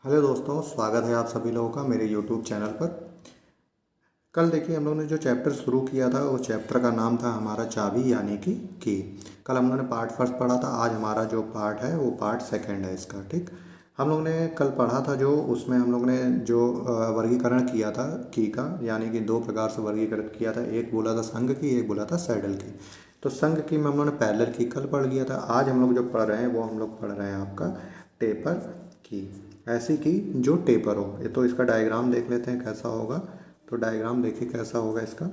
Hello दोस्तों, स्वागत है आप सभी लोगों का मेरे यूट्यूब चैनल पर। कल देखिए हम लोगों ने जो चैप्टर शुरू किया था वो चैप्टर का नाम था हमारा चाबी यानी कि की। कल हम लोगों ने पार्ट फर्स्ट पढ़ा था। आज हमारा जो पार्ट है वो पार्ट सेकंड है इसका। ठीक, हम लोगों ने कल पढ़ा था जो उसमें हम लोगों ने जो वर्गीकरण किया था की का, यानी कि दो प्रकार से वर्गीकरण किया था। एक बोला था संघ की, एक बोला था सैडल की। तो संघ की में हम लोगों ने पैरेलल की कल पढ़ लिया था। आज हम लोग जो पढ़ रहे हैं वो हम लोग पढ़ रहे हैं आपका टेपर की। ऐसी की जो टेपर हो। ये तो इसका डायग्राम देख लेते हैं कैसा होगा। तो डायग्राम देखिए कैसा होगा इसका।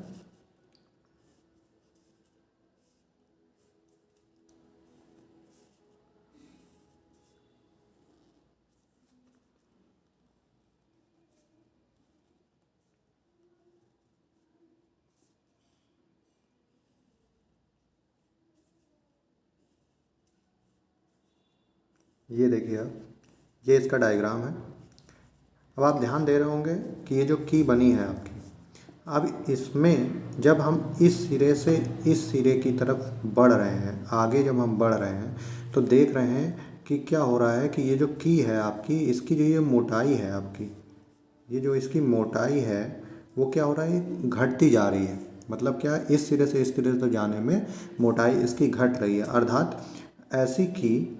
ये देखिए आप, ये इसका डायग्राम है। अब आप ध्यान दे रहे होंगे कि ये जो की बनी है आपकी, अब इसमें जब हम इस सिरे से इस सिरे की तरफ बढ़ रहे हैं, आगे जब हम बढ़ रहे हैं तो देख रहे हैं कि क्या हो रहा है कि ये जो की है आपकी, इसकी जो ये मोटाई है आपकी, ये जो इसकी मोटाई है वो क्या हो रहा है, घटती जा रही है। मतलब क्या, इस सिरे से इस सिरे तक जाने में मोटाई इसकी घट रही है। अर्थात ऐसी की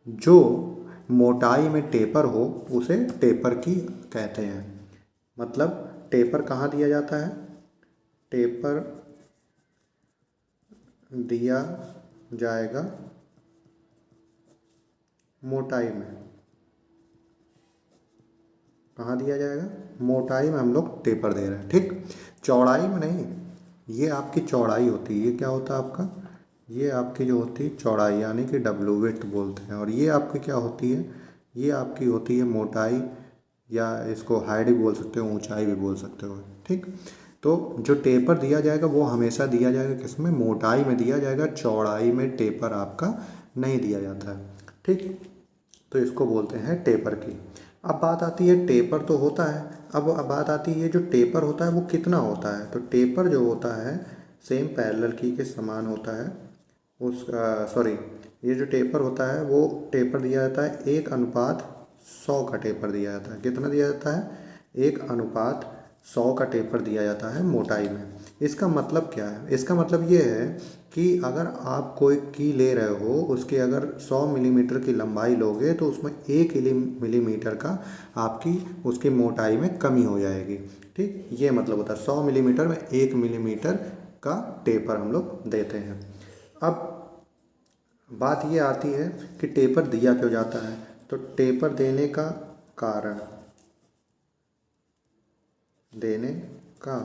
जो मोटाई में टेपर हो उसे टेपर की कहते हैं। मतलब टेपर कहाँ दिया जाता है, टेपर दिया जाएगा मोटाई में। कहाँ दिया जाएगा, मोटाई में हम लोग टेपर दे रहे हैं। ठीक, चौड़ाई में नहीं। ये आपकी चौड़ाई होती है, ये क्या होता है आपका, ये आपकी जो होती है चौड़ाई यानी कि डब्लू विड्थ बोलते हैं। और ये आपकी क्या होती है, ये आपकी होती है मोटाई, या इसको हाइट भी बोल सकते हो, ऊंचाई भी बोल सकते हो। ठीक, तो जो टेपर दिया जाएगा वो हमेशा दिया जाएगा किसमें, मोटाई में दिया जाएगा, चौड़ाई में टेपर आपका नहीं दिया जाता है। ठीक, तो इसको बोलते हैं टेपर की। अब बात आती है, टेपर तो होता है, अब बात आती है जो टेपर होता है वो कितना होता है। तो टेपर जो होता है सेम पैरेलल की के समान होता है। उस सॉरी, ये जो टेपर होता है वो टेपर दिया जाता है 1:100 का टेपर दिया जाता है। कितना दिया जाता है, 1:100 का टेपर दिया जाता है मोटाई में। इसका मतलब क्या है, इसका मतलब ये है कि अगर आप कोई की ले रहे हो, उसकी अगर 100 मिलीमीटर की लंबाई लोगे तो उसमें 1 मिलीमीटर का आपकी उसकी मोटाई में कमी हो जाएगी। ठीक, ये मतलब होता है 100 मिलीमीटर में 1 मिलीमीटर का टेपर हम लोग देते हैं। अब बात ये आती है कि टेपर दिया क्यों जाता है। तो टेपर देने का कारण, देने का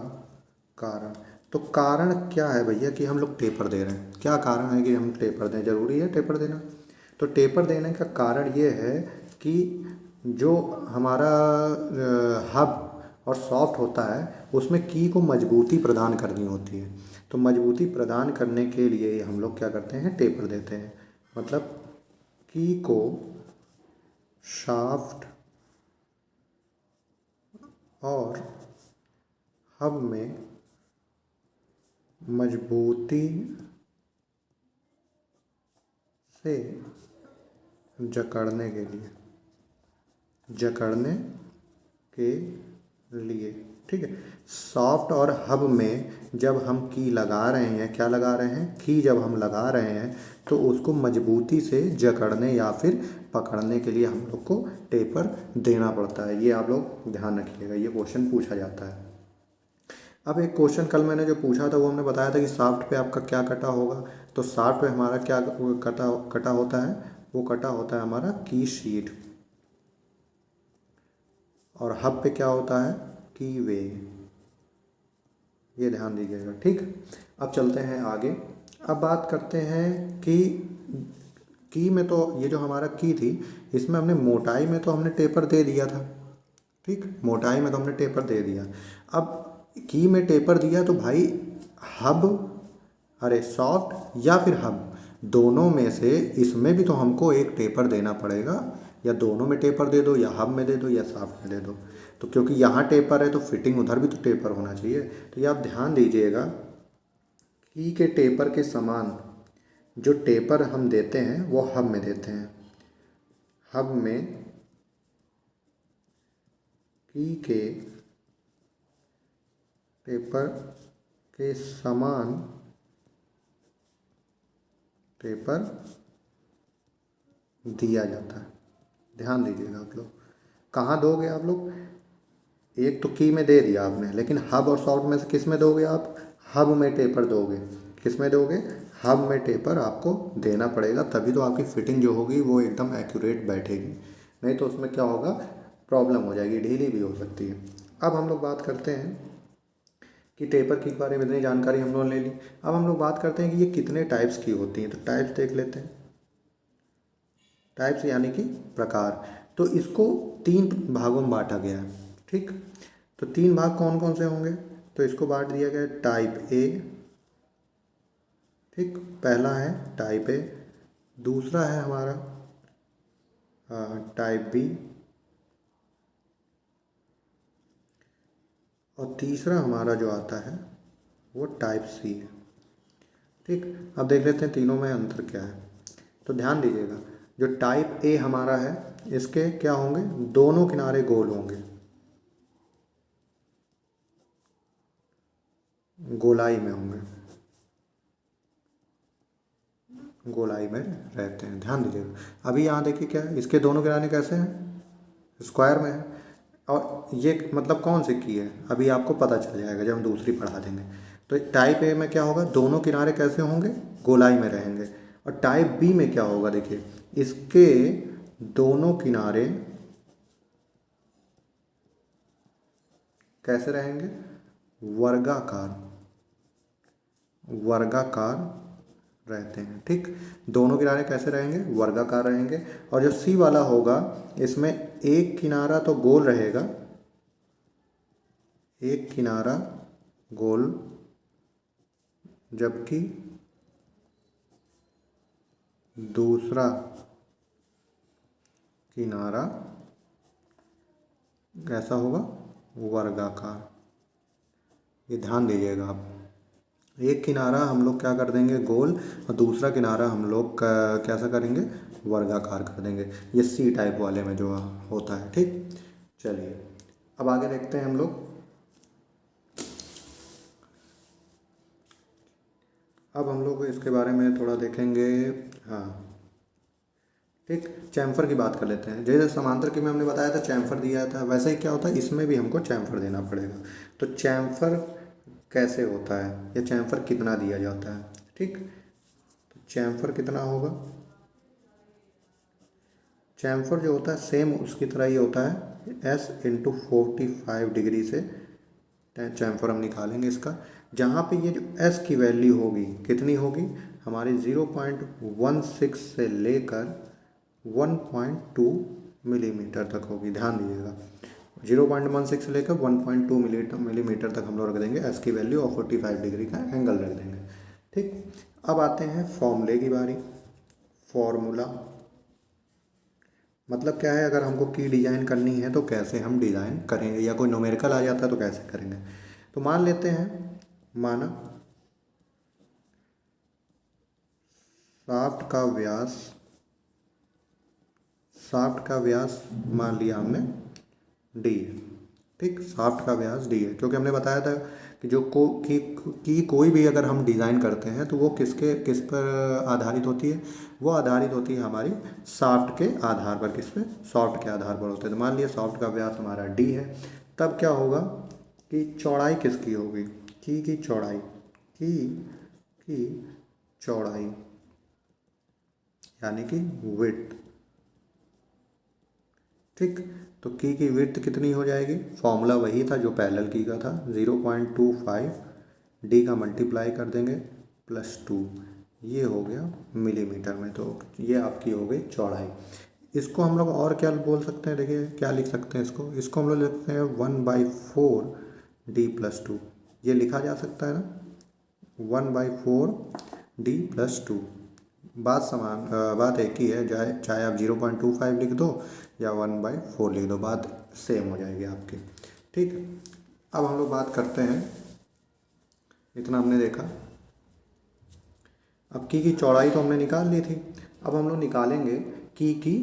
कारण, तो कारण क्या है भैया कि हम लोग टेपर दे रहे हैं, क्या कारण है कि हम टेपर दें, ज़रूरी है टेपर देना। तो टेपर देने का कारण ये है कि जो हमारा हब और सॉफ्ट होता है उसमें की को मजबूती प्रदान करनी होती है। तो मजबूती प्रदान करने के लिए हम लोग क्या करते हैं, टेपर देते हैं। मतलब की को शाफ्ट और हब में मजबूती से जकड़ने के लिए, जकड़ने के लिए, ठीक है। सॉफ्ट और हब में जब हम की लगा रहे हैं, क्या लगा रहे हैं, की जब हम लगा रहे हैं तो उसको मजबूती से जकड़ने या फिर पकड़ने के लिए हम लोग को टेपर देना पड़ता है। ये आप लोग ध्यान रखिएगा, ये क्वेश्चन पूछा जाता है। अब एक क्वेश्चन कल मैंने जो पूछा था वो हमने बताया था कि शाफ्ट पे आपका क्या कटा होगा। तो शाफ्ट पे हमारा क्या कटा कटा होता है, वो कटा होता है हमारा की शीट। और हब पे क्या होता है, की वे। ये ध्यान दीजिएगा। ठीक, अब चलते हैं आगे। अब बात करते हैं कि की में तो ये जो हमारा की थी इसमें हमने मोटाई में तो हमने टेपर दे दिया था। ठीक, मोटाई में तो हमने टेपर दे दिया। अब की में टेपर दिया तो भाई हब, अरे सॉफ्ट या फिर हब, दोनों में से इसमें भी तो हमको एक टेपर देना पड़ेगा। या दोनों में टेपर दे दो, या हब में दे दो, या सॉफ्ट में दे दो। तो क्योंकि यहाँ टेपर है तो फिटिंग उधर भी तो टेपर होना चाहिए। तो ये आप ध्यान दीजिएगा, की के टेपर के समान जो टेपर हम देते हैं वो हब में देते हैं। हब में की के टेपर के समान टेपर दिया जाता है। ध्यान दीजिएगा आप लोग, कहाँ दोगे आप लोग, एक तो की में दे दिया आपने, लेकिन हब और सॉफ्ट में से किस में दोगे आप, हब में टेपर दोगे। किस में दोगे, हब में टेपर आपको देना पड़ेगा, तभी तो आपकी फिटिंग जो होगी वो एकदम एक्यूरेट बैठेगी, नहीं तो उसमें क्या होगा, प्रॉब्लम हो जाएगी, ढीली भी हो सकती है। अब हम लोग बात करते हैं कि टेपर के बारे में इतनी जानकारी हम लोगों ने ले ली। अब हम लोग बात करते हैं कि ये कितने टाइप्स की होती हैं, तो टाइप्स देख लेते हैं। टाइप्स यानी कि प्रकार, तो इसको 3 भागों में बांटा गया है, ठीक। तो 3 भाग कौन कौन से होंगे, तो इसको बांट दिया गया है टाइप ए, ठीक, पहला है टाइप ए, दूसरा है हमारा टाइप बी, और तीसरा हमारा जो आता है वो टाइप सी है, ठीक। अब देख लेते हैं तीनों में अंतर क्या है। तो ध्यान दीजिएगा, जो टाइप ए हमारा है इसके क्या होंगे, दोनों किनारे गोल होंगे, गोलाई में होंगे, गोलाई में रहते हैं। ध्यान दीजिएगा, अभी यहाँ देखिए क्या है, इसके दोनों किनारे कैसे हैं, स्क्वायर में है, और ये मतलब कौन सी की है अभी आपको पता चल जाएगा जब हम दूसरी पढ़ा देंगे। तो टाइप ए में क्या होगा, दोनों किनारे कैसे होंगे, गोलाई में रहेंगे। और टाइप बी में क्या होगा, देखिए इसके दोनों किनारे कैसे रहेंगे, वर्गाकार, वर्गाकार रहते हैं, ठीक। दोनों किनारे कैसे रहेंगे, वर्गाकार रहेंगे। और जो सी वाला होगा इसमें एक किनारा तो गोल रहेगा, एक किनारा गोल, जबकि दूसरा किनारा कैसा होगा, वर्गाकार। ये ध्यान दीजिएगा आप, एक किनारा हम लोग क्या कर देंगे गोल, और दूसरा किनारा हम लोग कैसा करेंगे, वर्गाकार कर देंगे। ये सी टाइप वाले में जो होता है, ठीक। चलिए अब आगे देखते हैं हम लोग। अब हम लोग इसके बारे में थोड़ा देखेंगे, हाँ ठीक। चैम्फर की बात कर लेते हैं। जैसे समांतर की में हमने बताया था चैम्फर दिया था, वैसे ही क्या होता है इसमें भी हमको चैम्फर देना पड़ेगा। तो चैम्फर कैसे होता है या चैम्फर कितना दिया जाता है, ठीक। तो चैम्फर कितना होगा, चैम्फर जो होता है सेम उसकी तरह ही होता है, एस इंटू 45 डिग्री से चैम्फर हम निकालेंगे इसका। जहाँ पे ये जो एस की वैल्यू होगी कितनी होगी हमारी 0.16 से लेकर 1.2 मिलीमीटर तक होगी। ध्यान दीजिएगा 0.16 से लेकर 1.2 मिलीमीटर तक हम लोग रख देंगे एस की वैल्यू, और 45 डिग्री का एंगल रख देंगे, ठीक। अब आते हैं फॉर्मूले की बारी। फॉर्मूला मतलब क्या है, अगर हमको की डिज़ाइन करनी है तो कैसे हम डिज़ाइन करेंगे, या कोई न्यूमेरिकल आ जाता है तो कैसे करेंगे। तो मान लेते हैं, माना शाफ्ट का व्यास, शाफ्ट का व्यास मान लिया हमने डी, ठीक। शाफ्ट का व्यास डी है, क्योंकि हमने बताया था कि जो की कोई भी अगर हम डिज़ाइन करते हैं तो वो किस पर आधारित होती है, वो आधारित होती है हमारी शाफ्ट के आधार पर। किस पे, शाफ्ट के आधार पर होते हैं। तो मान लिया शाफ्ट का व्यास हमारा डी है, तब क्या होगा कि चौड़ाई किसकी होगी, की चौड़ाई, की चौड़ाई यानी कि विड्थ, ठीक। तो की विड्थ कितनी हो जाएगी, फॉर्मूला वही था जो पैरेलल की का था, 0.25 डी का मल्टीप्लाई कर देंगे +2, ये हो गया मिलीमीटर में। तो ये आपकी हो गई चौड़ाई। इसको हम लोग और क्या बोल सकते हैं, देखिए क्या लिख सकते हैं इसको हम लोग लिखते हैं 1/4 D+2, ये लिखा जा सकता है ना, 1/4 D+2। बात एक ही है, चाहे आप 0.25 लिख दो या 1/4 लिख दो, बात सेम हो जाएगी आपकी, ठीक। अब हम लोग बात करते हैं, इतना हमने देखा। अब की चौड़ाई तो हमने निकाल ली थी, अब हम लोग निकालेंगे की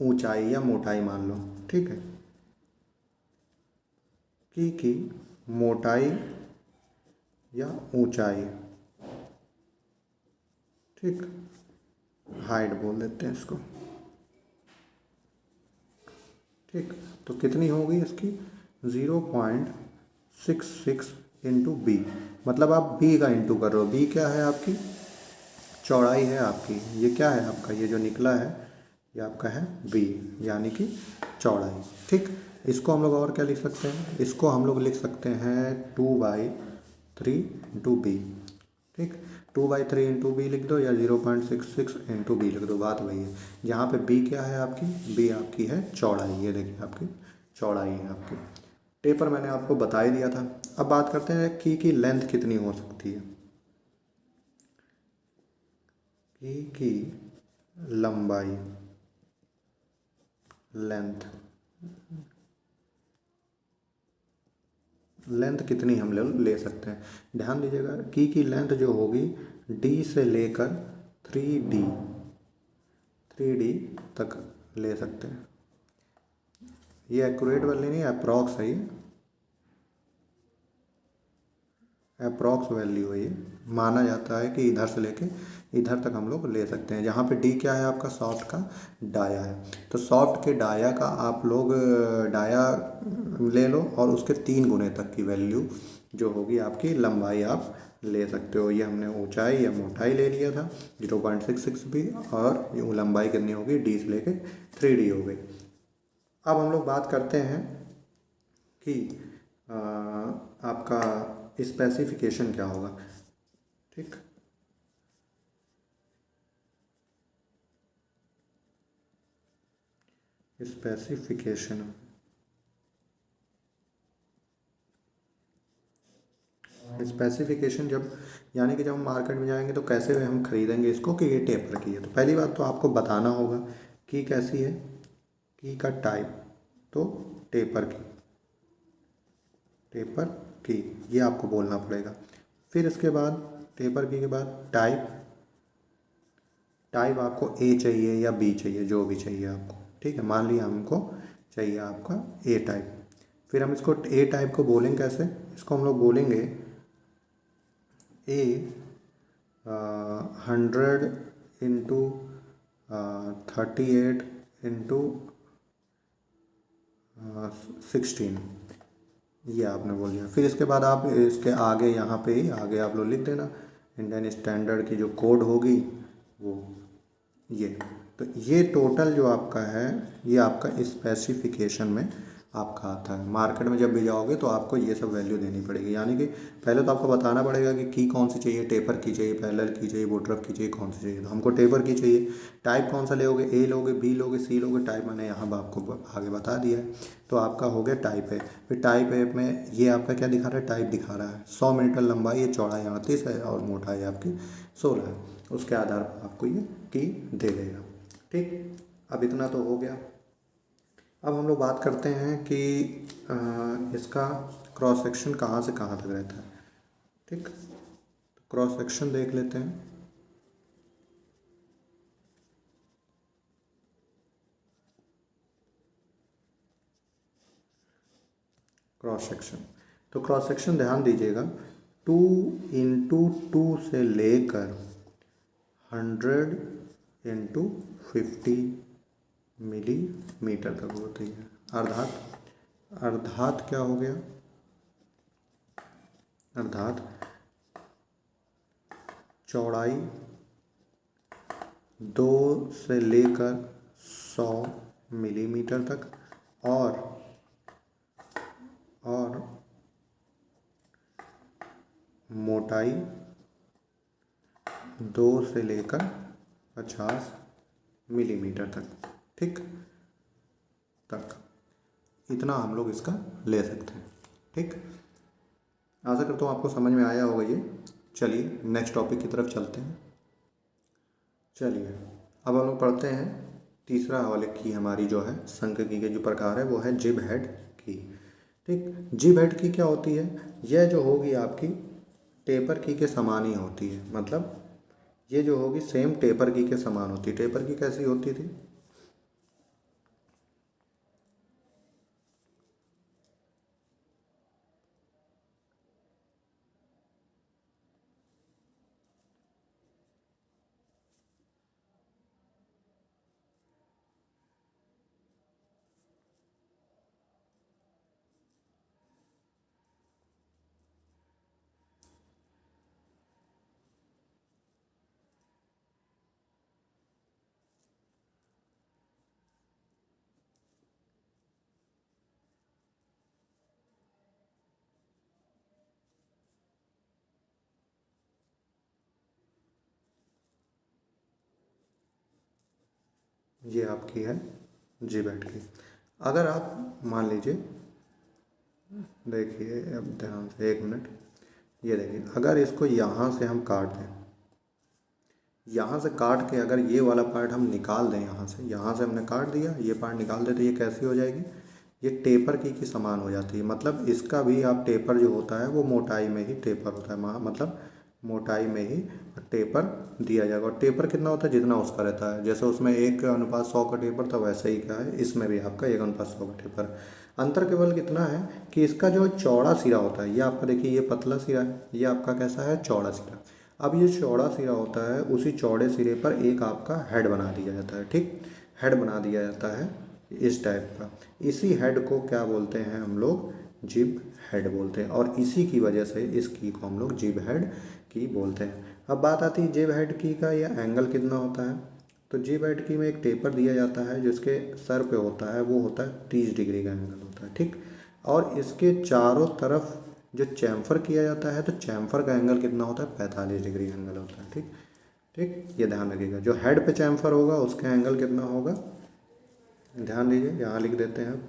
ऊंचाई या मोटाई मान लो, ठीक है। की मोटाई या ऊंचाई, ठीक, हाइट बोल देते हैं इसको, ठीक। तो कितनी होगी इसकी 0.66 इंटू बी, मतलब आप बी का इंटू कर रहे हो। बी क्या है आपकी चौड़ाई है आपकी, ये क्या है आपका, ये जो निकला है ये आपका है बी, यानी कि चौड़ाई, ठीक। इसको हम लोग और क्या लिख सकते हैं, इसको हम लोग लिख सकते हैं 2/3 इंटू बी, ठीक। 2/3 इंटू बी लिख दो या 0.66 इंटू बी लिख दो, बात वही है। यहाँ पे बी क्या है आपकी, बी आपकी है चौड़ाई, ये देखिए आपकी चौड़ाई है आपकी। टेपर मैंने आपको बता ही दिया था। अब बात करते हैं की लेंथ कितनी हो सकती है। की लंबाई, लेंथ कितनी हम लोग ले सकते हैं, ध्यान दीजिएगा। की लेंथ जो होगी डी से लेकर 3D तक ले सकते हैं। ये एक्यूरेट वैल्यू नहीं, अप्रॉक्स है, ये अप्रॉक्स वैल्यू है, ये माना जाता है कि इधर से लेके इधर तक हम लोग ले सकते हैं। जहाँ पे डी क्या है आपका सॉफ्ट का डाया है, तो सॉफ्ट के डाया का आप लोग डाया ले लो और उसके 3 गुने तक की वैल्यू जो होगी आपकी लंबाई आप ले सकते हो। ये हमने ऊंचाई या मोटाई ले लिया था 0.66 भी, और ये लंबाई कितनी होगी डी से लेके 3D हो गई। अब हम लोग बात करते हैं कि आपका स्पेसिफिकेशन क्या होगा, ठीक। स्पेसिफिकेशन जब, यानी कि जब हम मार्केट में जाएंगे तो कैसे हम खरीदेंगे इसको कि ये टेपर की है। तो पहली बात तो आपको बताना होगा कि कैसी है, की का टाइप, तो टेपर की ये आपको बोलना पड़ेगा। फिर इसके बाद टेपर की के बाद टाइप आपको ए चाहिए या बी चाहिए, जो भी चाहिए आपको, ठीक है। मान लिया हमको चाहिए आपका ए टाइप, फिर हम इसको ए टाइप को बोलेंगे कैसे, इसको हम लोग बोलेंगे ए 100 इंटू 38 इंटू 16, ये आपने बोल दिया। फिर इसके बाद आप इसके आगे यहाँ पे ही आगे आप लोग लिख देना इंडियन स्टैंडर्ड की जो कोड होगी वो ये। तो ये टोटल जो आपका है ये आपका स्पेसिफिकेशन में आपका आता है। मार्केट में जब भी जाओगे तो आपको ये सब वैल्यू देनी पड़ेगी, यानी कि पहले तो आपको बताना पड़ेगा कि की कौन सी चाहिए, टेपर की चाहिए, पैरेलल की चाहिए, बूटरअप की चाहिए, कौन सी चाहिए। तो हमको टेपर की चाहिए। टाइप कौन सा लोगे, ए लोगे, बी लोगे, सी लोगे, टाइप मैंने यहाँ आपको आगे बता दिया है। तो आपका हो गया टाइप ए। फिर टाइप ए में ये आपका क्या दिखा रहा है, टाइप दिखा रहा है 100 मीटर लंबाई है, चौड़ाई 38 है और मोटाई आपकी 16 है। उसके आधार पर आपको ये की दे देगा, ठीक। अब इतना तो हो गया। अब हम लोग बात करते हैं कि इसका क्रॉस सेक्शन कहाँ से कहाँ तक रहता है, ठीक। क्रॉस सेक्शन देख लेते हैं। क्रॉस सेक्शन, तो क्रॉस सेक्शन ध्यान दीजिएगा 2 × 2 से लेकर 100 × 50 मिलीमीटर तक होती है। अर्थात क्या हो गया, अर्थात चौड़ाई 2 से लेकर 100 मिलीमीटर तक और मोटाई 2 से लेकर 50 मिलीमीटर तक, ठीक। इतना हम लोग इसका ले सकते हैं, ठीक। आशा करता हूँ आपको समझ में आया होगा ये। चलिए नेक्स्ट टॉपिक की तरफ चलते हैं। चलिए अब हम लोग पढ़ते हैं तीसरा वाले की, हमारी जो है सांख्यिकी के जो प्रकार है वो है जिब हेड की, ठीक। जिब हेड की क्या होती है, यह जो होगी आपकी टेपर की के समान ही होती है। मतलब ये जो होगी सेम टेपर की के समान होती है। टेपर की कैसी होती थी, ये आपकी है जिब हेड की। अगर आप मान लीजिए, देखिए अब ध्यान से, एक मिनट, ये देखिए, अगर इसको यहाँ से हम काट दें, यहाँ से काट के अगर ये वाला पार्ट हम निकाल दें, यहाँ से हमने काट दिया, ये पार्ट निकाल दें, तो ये कैसी हो जाएगी, ये टेपर की समान हो जाती है। मतलब इसका भी आप टेपर जो होता है वो मोटाई में ही टेपर होता है, मतलब मोटाई में ही टेपर दिया जाएगा। और टेपर कितना होता है, जितना उसका रहता है। जैसे उसमें 1:100 का टेपर था, वैसे ही क्या है इसमें भी आपका 1:100 का टेपर। अंतर केवल कितना है कि इसका जो चौड़ा सिरा होता है, ये आपका देखिए ये पतला सिरा है, ये आपका कैसा है, चौड़ा सिरा। अब ये चौड़ा सिरा होता है, उसी चौड़े सिरे पर एक आपका हेड बना दिया जाता है, ठीक, हेड बना दिया जाता है इस टाइप का। इसी हेड को क्या बोलते हैं हम लोग, जिब हेड बोलते हैं। और इसी की वजह से इस की को हम लोग जिब हेड की बोलते हैं। अब बात आती है जिब हेड की का, यह एंगल कितना होता है। तो जिब हेड की में एक टेपर दिया जाता है, जिसके सर पे होता है वो होता है 30 डिग्री का एंगल होता है, ठीक। और इसके चारों तरफ जो चैम्फर किया जाता है, तो चैम्फर का एंगल कितना होता है, 45 डिग्री एंगल होता है, ठीक ठीक। ये ध्यान रखिएगा, जो हेड पे चैम्फर होगा उसका एंगल कितना होगा, ध्यान दीजिए, यहाँ लिख देते हैं अब,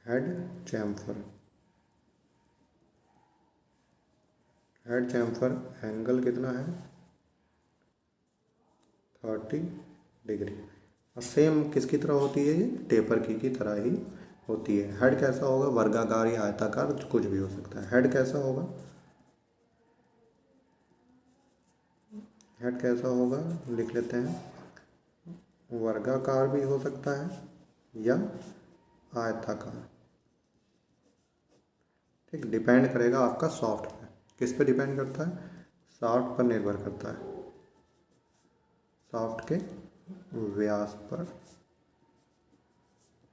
head chamfer, head chamfer angle कितना है, 30 डिग्री। और सेम किसकी तरह होती है, ये टेपर की तरह ही होती है। हेड कैसा होगा, वर्गाकार या आयताकार, कुछ भी हो सकता है। हेड कैसा होगा, हेड कैसा होगा लिख लेते हैं, वर्गाकार भी हो सकता है या आयताकार, ठीक। डिपेंड करेगा आपका सॉफ्ट पे, किस पे डिपेंड करता है, सॉफ्ट पर निर्भर करता है, सॉफ्ट के व्यास पर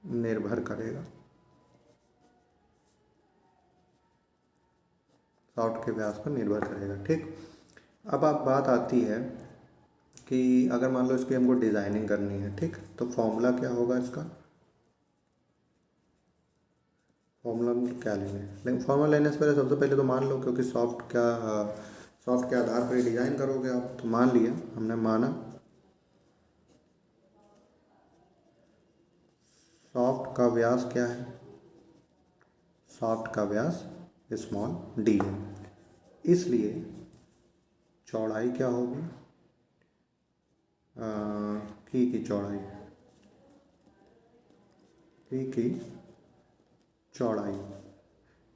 निर्भर करेगा, सॉफ्ट के व्यास पर निर्भर करेगा, ठीक। अब आप बात आती है कि अगर मान लो इसकी हमको डिज़ाइनिंग करनी है, ठीक, तो फॉर्मूला क्या होगा इसका, फॉर्मूला क्या लेंगे, लेकिन फॉर्मूला लेने से पहले सबसे पहले तो मान लो, क्योंकि सॉफ्ट के आधार पर ही डिज़ाइन करोगे आप, तो मान लिया, हमने माना सॉफ्ट का व्यास क्या है, सॉफ्ट का व्यास स्मॉल डी है, इसलिए चौड़ाई क्या होगी, की चौड़ाई, की चौड़ाई,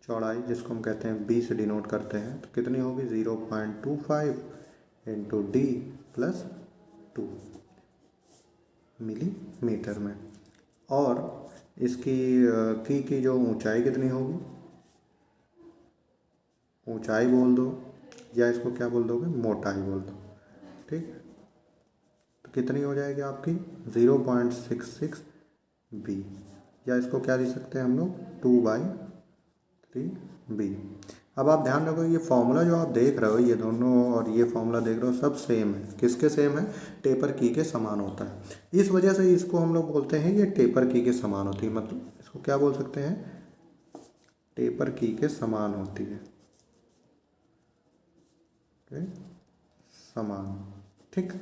चौड़ाई जिसको हम कहते हैं बी से डिनोट करते हैं, तो कितनी होगी, 0.25 इंटू डी प्लस 2 मिलीमीटर में। और इसकी की जो ऊंचाई कितनी होगी, ऊंचाई बोल दो, या इसको क्या बोल दोगे, मोटाई बोल दो, ठीक। तो कितनी हो जाएगी आपकी, 0.66 बी, या इसको क्या लिख सकते हैं हम लोग, 2/3 बी। अब आप ध्यान रखो, ये फॉर्मूला जो आप देख रहे हो, ये दोनों और ये फॉर्मूला देख रहे हो, सब सेम है। किसके सेम है, टेपर की के समान होता है। इस वजह से इसको हम लोग बोलते हैं ये टेपर की के समान होती है। मतलब इसको क्या बोल सकते हैं, टेपर की के समान होती है, समान, ठीक,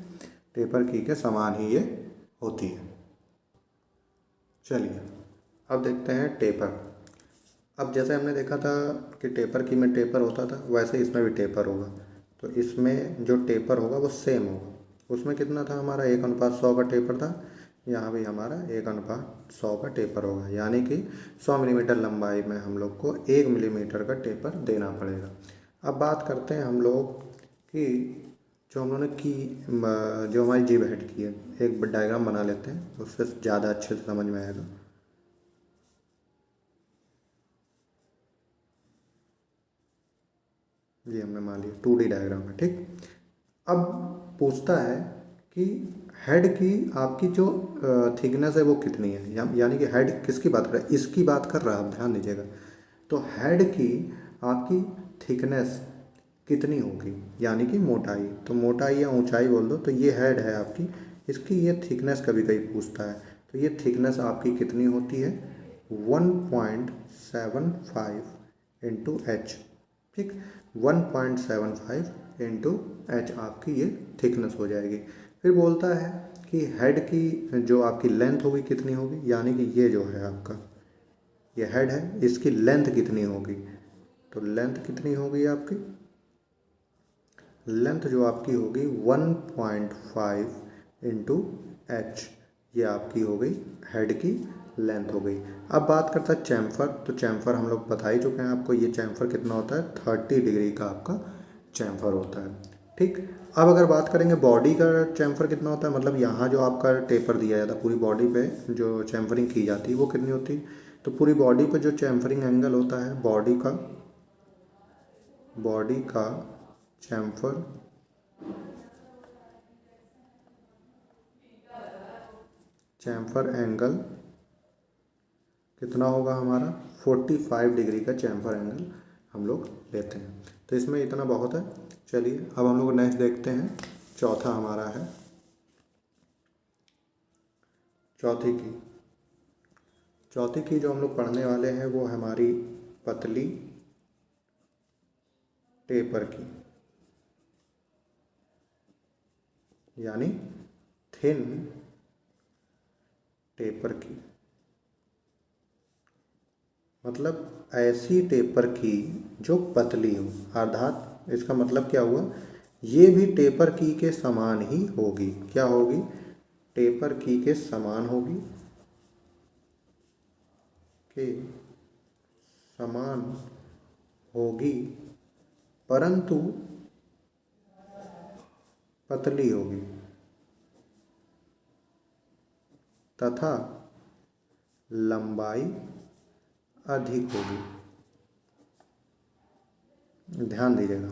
टेपर की के समान ही ये होती है। चलिए अब देखते हैं टेपर। अब जैसे हमने देखा था कि टेपर की में टेपर होता था, वैसे इसमें भी टेपर होगा। तो इसमें जो टेपर होगा वो सेम होगा। उसमें कितना था हमारा, 1:100 का टेपर था, यहाँ भी हमारा 1:100 का टेपर होगा। यानी कि 100 मिलीमीटर लंबाई में हम लोग को 1 मिलीमीटर का टेपर देना पड़ेगा। अब बात करते हैं हम लोग कि जो हम लोगों ने की, जो हमारी जिब हेड की है, एक डायग्राम बना लेते हैं, उससे ज़्यादा अच्छे से समझ में आएगा। ये हमने मान लिया 2D डायग्राम है, ठीक। अब पूछता है कि हेड की आपकी जो थिकनेस है वो कितनी है, यानी कि हेड किसकी बात कर रहा है, इसकी बात कर रहा है, आप ध्यान दीजिएगा। तो हेड की आपकी थिकनेस कितनी होगी, यानी कि मोटाई, तो मोटाई या ऊंचाई बोल दो। तो ये हेड है आपकी, इसकी ये थिकनेस कभी कभी पूछता है। तो ये थिकनेस आपकी कितनी होती है, 1.75 इंटू एच, ठीक, 1.75 इंटू एच आपकी ये थिकनेस हो जाएगी। फिर बोलता है कि हेड की जो आपकी लेंथ होगी कितनी होगी, यानी कि ये जो है आपका ये हेड है, इसकी लेंथ कितनी होगी। तो लेंथ कितनी होगी आपकी, लेंथ जो आपकी होगी 1.5 इंटू एच, ये आपकी हो गई हेड की लेंथ हो गई। अब बात करता है चैम्फर। तो चैम्फर हम लोग बता ही चुके हैं आपको, ये चैम्फर कितना होता है 30 डिग्री का आपका चैम्फर होता है। ठीक, अब अगर बात करेंगे बॉडी का चैम्फर कितना होता है, मतलब यहाँ जो आपका टेपर दिया जाता है पूरी बॉडी पे जो चैम्फरिंग की जाती है वो कितनी होती है। तो पूरी बॉडी पे जो चैम्फरिंग एंगल होता है, बॉडी का चैम्फर एंगल कितना होगा हमारा 45 डिग्री का चैम्फर एंगल हम लोग लेते हैं। तो इसमें इतना बहुत है। चलिए अब हम लोग नेक्स्ट देखते हैं, चौथा हमारा है चौथी की जो हम लोग पढ़ने वाले हैं वो हमारी पतली टेपर की, यानी थिन टेपर की, मतलब ऐसी टेपर की जो पतली हो। अर्थात इसका मतलब क्या हुआ, ये भी टेपर की के समान ही होगी। क्या होगी, टेपर की के समान होगी, परंतु पतली होगी तथा लंबाई अधिक होगी। ध्यान दीजिएगा,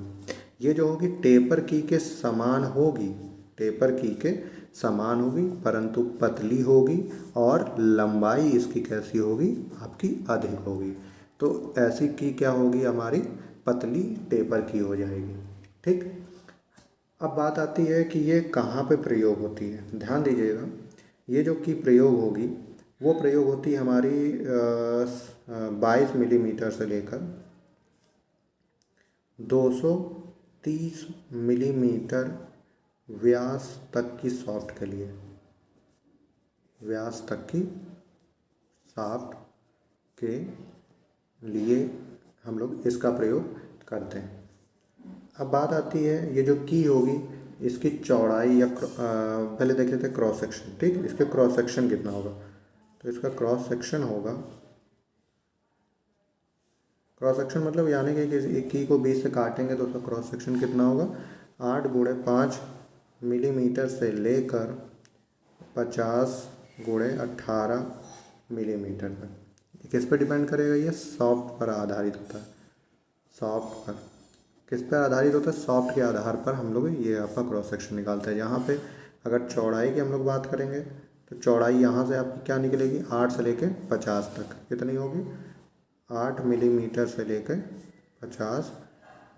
ये जो होगी टेपर की के समान होगी, परंतु पतली होगी और लंबाई इसकी कैसी होगी, आपकी अधिक होगी। तो ऐसी की क्या होगी, हमारी पतली टेपर की हो जाएगी। ठीक, अब बात आती है कि ये कहाँ पे प्रयोग होती है। ध्यान दीजिएगा, ये जो की प्रयोग होगी वो प्रयोग होती है हमारी 22 मिलीमीटर से लेकर 230 मिलीमीटर व्यास तक की सॉफ्ट के लिए, सॉफ्ट के लिए हम लोग इसका प्रयोग करते हैं। अब बात आती है ये जो की होगी इसकी चौड़ाई या पहले देख लेते हैं क्रॉस सेक्शन। ठीक, इसके क्रॉस सेक्शन कितना होगा। तो इसका क्रॉस सेक्शन होगा, क्रॉस सेक्शन मतलब यानी कि एक की को 20 से काटेंगे तो उसका क्रॉस सेक्शन कितना होगा 8 गुणे 5 मिलीमीटर से लेकर 50 गुणे 18 मिलीमीटर तक। किस पर डिपेंड करेगा, ये सॉफ्ट पर आधारित होता है। सॉफ्ट पर किस पर आधारित होता है, सॉफ्ट के आधार पर हम लोग ये आपका क्रॉस सेक्शन निकालते हैं। यहाँ पे अगर चौड़ाई की हम लोग बात करेंगे तो चौड़ाई यहाँ से आपकी क्या निकलेगी 8 से लेकर 50 तक कितनी होगी 8 मिलीमीटर से लेकर 50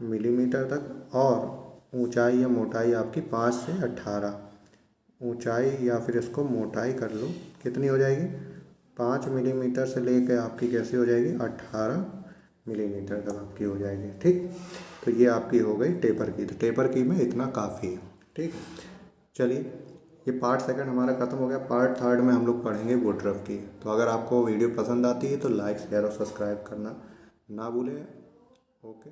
मिलीमीटर तक। और ऊंचाई या मोटाई आपकी 5 से 18, ऊंचाई या फिर इसको मोटाई कर लो कितनी हो जाएगी 5 मिलीमीटर से लेकर आपकी कैसी हो जाएगी 18 मिलीमीटर तक आपकी हो जाएगी। ठीक, तो ये आपकी हो गई टेपर की। तो टेपर की में इतना काफ़ी है। ठीक, चलिए ये पार्ट सेकंड हमारा ख़त्म हो गया। पार्ट थर्ड में हम लोग पढ़ेंगे वुडरफ की। तो अगर आपको वीडियो पसंद आती है तो लाइक शेयर और सब्सक्राइब करना ना भूलें। ओके।